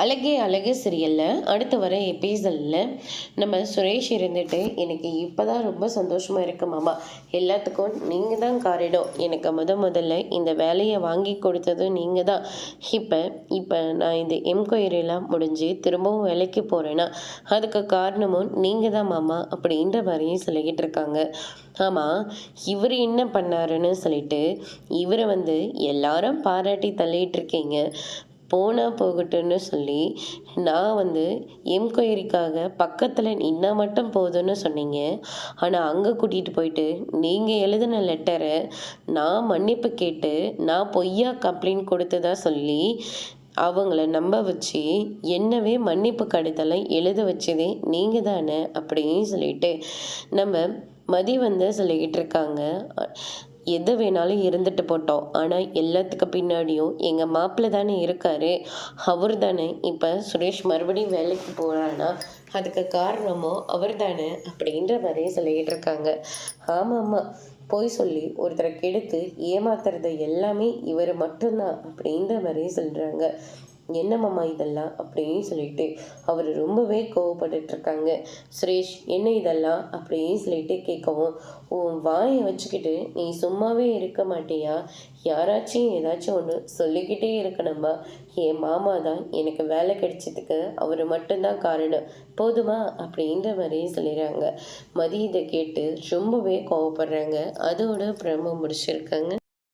அழகே அழகு சீரியலில் அடுத்து வர எபிசோடில் நம்ம சுரேஷ் இருந்துட்டு எனக்கு இப்போ தான் ரொம்ப சந்தோஷமாக இருக்கு மாமா. எல்லாத்துக்கும் நீங்கள் தான் காரணம். எனக்கு முதல்ல இந்த வேலையை வாங்கி கொடுத்ததும் நீங்கள் தான். இப்போ இப்போ நான் இந்த எம்கொயரியெல்லாம் முடிஞ்சு திரும்பவும் வேலைக்கு போகிறேன்னா அதுக்கு காரணமும் நீங்கள் தான் மாமா அப்படின்ற மாதிரியும் சொல்லிக்கிட்டு இருக்காங்க. ஆமாம், இவர் என்ன பண்ணாருன்னு சொல்லிட்டு இவரை எல்லாரும் பாராட்டி தள்ளிட்டு இருக்கீங்க. போனால் போகட்டும்னு சொல்லி நான் என்கொயரிக்காக பக்கத்தில் நின்னா மட்டும் போதும்னு சொன்னீங்க. ஆனால் அங்கே கூட்டிகிட்டு போயிட்டு நீங்கள் எழுதின லெட்டரை நான் மன்னிப்பு கேட்டு நான் பொய்யா கம்ப்ளைண்ட் கொடுத்ததா சொல்லி அவங்கள நம்ப வச்சு என்னவே மன்னிப்பு கடிதலை எழுத வச்சதே நீங்கள் தானே அப்படின்னு சொல்லிட்டு நம்ம மதி சொல்லிக்கிட்டு இருக்காங்க. எது வேணாலும் இருந்துட்டு போட்டோம், ஆனால் எல்லாத்துக்கு பின்னாடியும் எங்கள் மாப்பிள்ளை தானே இருக்காரு. அவர் தானே இப்போ சுரேஷ் மறுபடியும் வேலைக்கு போகிறான்னா அதுக்கு காரணமோ அவர் தானே அப்படின்ற மாதிரியே சொல்லிக்கிட்டு இருக்காங்க. ஆமாம்மா, போய் சொல்லி ஒருத்தரை கெடுத்து ஏமாத்துறது எல்லாமே இவர் மட்டும்தான் அப்படின்ற மாதிரியே சொல்கிறாங்க. என்னம்மா இதெல்லாம் அப்படின்னு சொல்லிட்டு அவர் ரொம்பவே கோவப்பட்டு இருக்காங்க. சுரேஷ் என்ன இதெல்லாம் அப்படின்னு சொல்லிட்டு கேட்கவும், உன் வாயை வச்சுக்கிட்டு நீ சும்மாவே இருக்க மாட்டியா? யாராச்சும் ஏதாச்சும் ஒன்று சொல்லிக்கிட்டே இருக்கணுமா? என் மாமா தான் எனக்கு வேலை கிடைச்சதுக்கு அவர் மட்டும்தான் காரணம், போதுமா அப்படின்ற மாதிரியே சொல்லிடுறாங்க. மதி இதை கேட்டு ரொம்பவே கோவப்படுறாங்க. அதோட பிரம்ம முடிச்சிருக்காங்க.